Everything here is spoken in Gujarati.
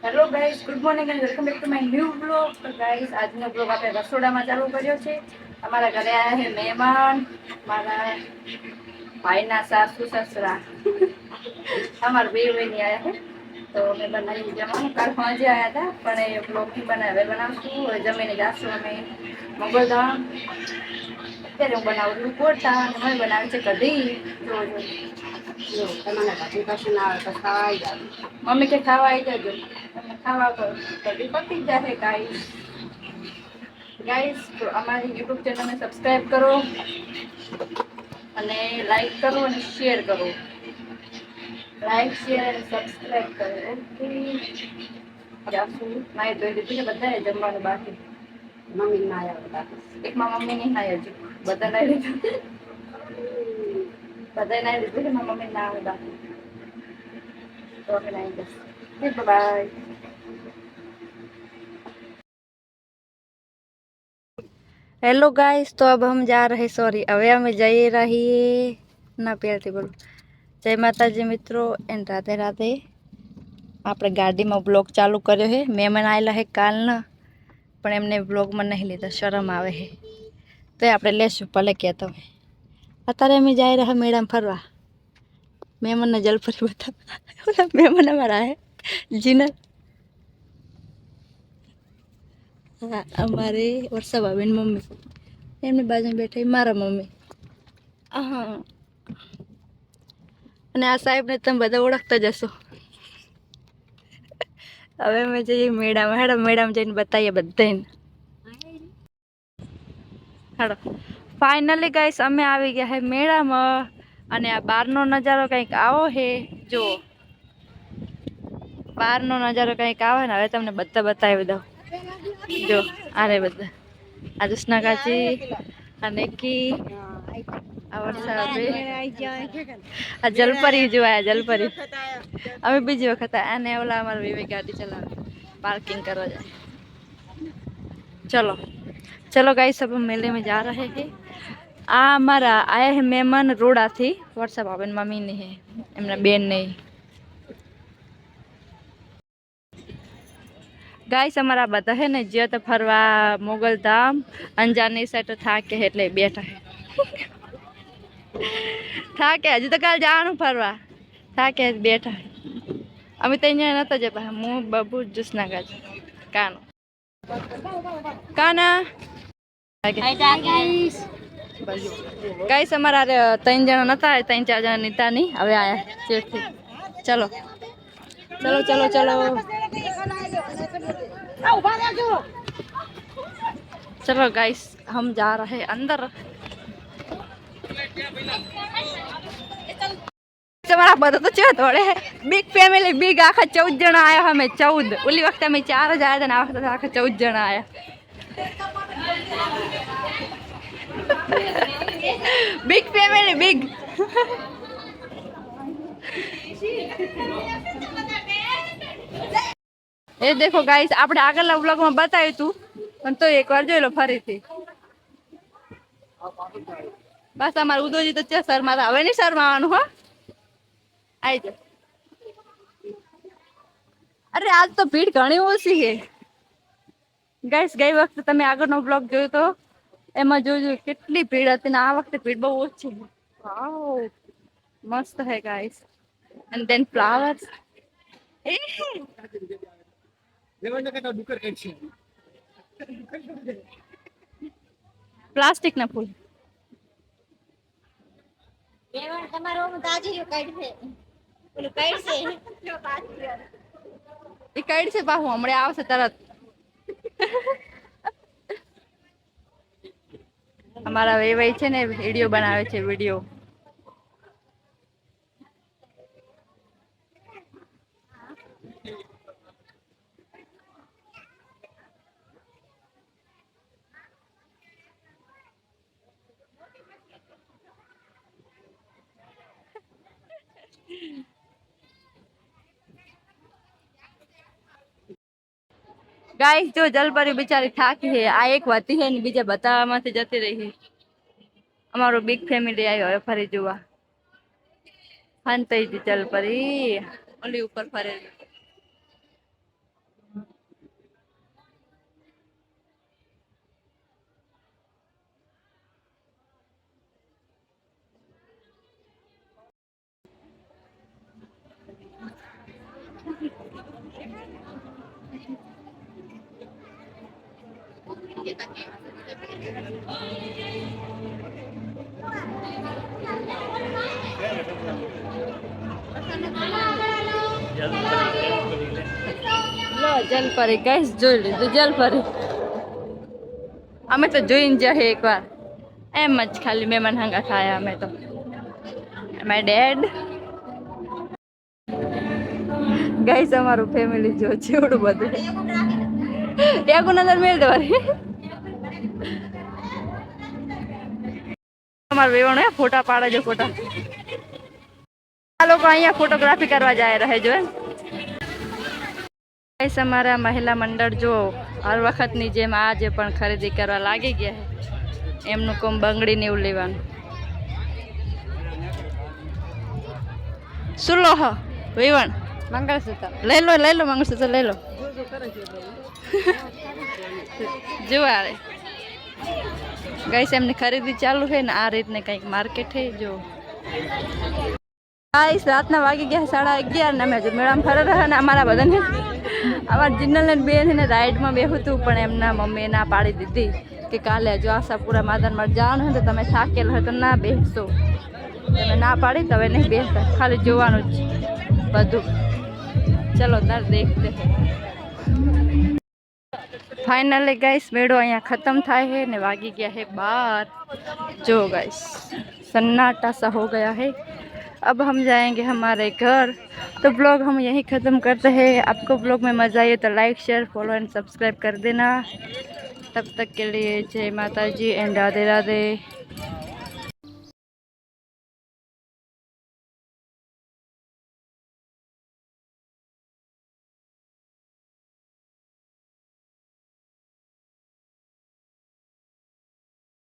Hello guys, good morning and welcome back to my new blog. તો ગાઈસ, આજનો બ્લોગ આપણે રસોડામાં ચાલુ કર્યો છે. અમારા ઘરે આવ્યા છે મહેમાન, મારા ભાઈના સાસુ સસરા, અમારા બે વહીની આવ્યા છે. તો અમે બનાવી જમવાનું. કાલ સાંજે આવ્યા હતા પણ એ બ્લોગ નહીં બનાવે. બનાવશું હવે, જમીને જાશું અમે મંગળધામ. અત્યારે હું બનાવું છું ગોટા અને મમ્મી બનાવે છે કઢી. જો તમને કઢી પસંદ આવે તો ખાવા આવી જાવ. મમ્મી કે ખાવા આવી જજો. તમે ખાવા તો કઢી પતી જશે ગાઈસ. ગાઈસ, તો અમારી યુટ્યુબ ચેનલને સબસ્ક્રાઈબ કરો અને લાઈક કરો અને શેર કરો. લાઈક શેર અને સબસ્ક્રાઈબ કરો. ઓકે, જાશું. નાઈ ધોઈ લીધું છે બધાએ, જમવાનું બાકી. મમ્મી ના આવ્યા બધા. એકમાં મમ્મી નહીં નાઈ હજુ, બધા નાઈ લીધું. બધા નાઈ લીધું છે, મારા મમ્મી ના આવે બાકી. તો અમે નાઈ જશું. બાય. हेलो गाइस, तो अब हम जा रहे, सॉरी, હવે અમે જઈ રહી ના પ્યારથી બોલો. જય માતાજી મિત્રો એન્ડ રાધે રાધે. આપણે ગાડીમાં બ્લોગ ચાલુ કર્યો છે. મહેમાન આવેલા છે કાલના, પણ એમને બ્લોગમાં નહીં લીધા, શરમ આવે છે. તો આપણે લેશું ભલે કે તમે. અત્યારે અમે જઈ રહ્યા મેળામાં ફરવા. મહેમાનને જલપરી બતાવ. મહેમાન અમારા હે જીનર. હા, અમારે વર્ષા ભાભીની મમ્મી, એમની બાજુમાં બેઠા મારા મમ્મી. હા, અને આ સાહેબને તમે બધા ઓળખતા જશો. હવે અમે જઈએ મેળામાં. હેડો મેળામાં જઈને બતાવીએ બધાને. હેડો. ફાઇનલી ગાઈસ, અમે આવી ગયા હે મેળામાં અને આ બહારનો નજારો કંઈક આવો હે. જો બહારનો નજારો કંઈક આવે ને, હવે તમને બધા બતાવી દઉં. જો આરે બધા આ જુસના કાચી અને કી આ વરસાદ, આ જલપરી જોયા જલપરી. અમે બીજી વખત અને ઓલા અમારા વિવેક ગાડી ચલાવે, पार्किंग કરવા જાય. चलो चलो गाइस, अब हम मेले में जा रहे हैं. આ અમારા આયા હે મહેમાન રોડાથી. વોટ્સઅપ આવે મમ્મી ને હે, એમના બેન નહીં. ગાઈસ, અમારા બધા હે ને જે તો ફરવા મોગલધામ અંજારની સાઈડ થાકે એટલે બેઠા હે. થાકે હજી તો કાલ જવાનું ફરવા. થાકે બેઠા. અમે તો અહીંયા નતા જતા. હું બબુ જુસના ગાજ કાનો કાના. ગાઈસ, અમારા 3 જણા નતા, 3-4 જણા નીતા નહીં, હવે આયા ચેડથી. ચલો चलो चलो चलो चलो गाइस, हम जा रहे अंदर. તમારા બધા તો ચેવા થોડે બિગ ફેમિલી, બિગ આખા 14 જણા આયા. અમે 14. ઓલી વખતે અમે 4 જ આયા હતા ને આ વખતે આખા 14 જણા આયા. Big family, big. એ દેખો ગાઈસ, આપણે આગળના વ્લોગમાં બતાવ્યું હતું પણ તો એકવાર જોઈ લો ફરીથી. બસ અમારે ઉદોજી તો છે શર્મા, હવે નહીં શર્માવાનું. હો આઈ જાઓ. અરે આજ તો ભીડ ઘણી ઓછી છે ગાઈસ. ગઈ વખતે તમે આગળનો બ્લોગ જોયો તો એમાં જોજો કેટલી ભીડ હતી ને આ વખતે ભીડ બહુ ઓછી. વાવ, મસ્ત હે guys. And then flowers. Plastic ના ફૂલ. એ કઈ છે બાહુ, હમણાં આવશે તરત. અમારા વેવાઈ છે ને વિડીયો બનાવે છે, વિડીયો. ગાઈસ, જો જલપરી બિચારી થાકી છે. આ એક વધી છે ને બીજા બતાવવામાંથી જતી રહી છે. અમારો બિગ ફેમિલી આવ્યો હવે ફરી જોવા. હંતઈ જલપરી ઓલી ઉપર ફરે. જલપરી ગાઈસ જોઈ લીધું જલપરી. અમે તો જોઈને જાય એકવાર એમ જ ખાલી મહેમાન હંગા થાય. અમે તો માય ડેડ ગાઈસ અમારું ફેમિલી જો છે એવડું બધું. એક નજર મેળ દેવાની. અમારું વેવણ ફોટા પાડે છે ફોટા. આ લોકો અહીંયા ફોટોગ્રાફી કરવા જાય રહે જો. ગાઈસ અમારા મહિલા મંડળ જો હર વખતની જેમ આજે પણ ખરીદી કરવા લાગી ગયા છે. એમનું કોમ બંગડી ને એવું લેવાનું. શું લો હો વેવણ? મંગળસૂત્ર લઈ લો મંગળસૂત્ર લઈ લો. જોવા ગાઈસ એમની ખરીદી ચાલુ છે ને આ રીતને કંઈક માર્કેટ છે જો. ગાઈસ રાતના વાગી ગયા 11:30 ને અમે જો મેળામાં ફરે રહ્યા ને અમારા બધાને અમારા જિન્નલ ને બેન ને રાઈડમાં બેહું હતું પણ એમના મમ્મીએ ના પાડી દીધી કે કાલે જો આશાપુરા માદાનમાં જવાનું હોય તો તમે થાકેલ હોય તો ના બેસશો. તમે ના પાડી તો હવે નહીં બેસતા, ખાલી જોવાનું જ બધું. ચલો તાર દેખતે. फाइनली गाइस मेड़ो अँ खत्म थाय है ने वागी गया है 12. जो गाइस सन्नाटा सा हो गया है. अब हम जाएंगे हमारे घर. तो ब्लॉग हम यहीं ख़त्म करते हैं. आपको ब्लॉग में मज़ा आए तो like share follow and subscribe कर देना. तब तक के लिए जय माता जी एंड राधे राधे.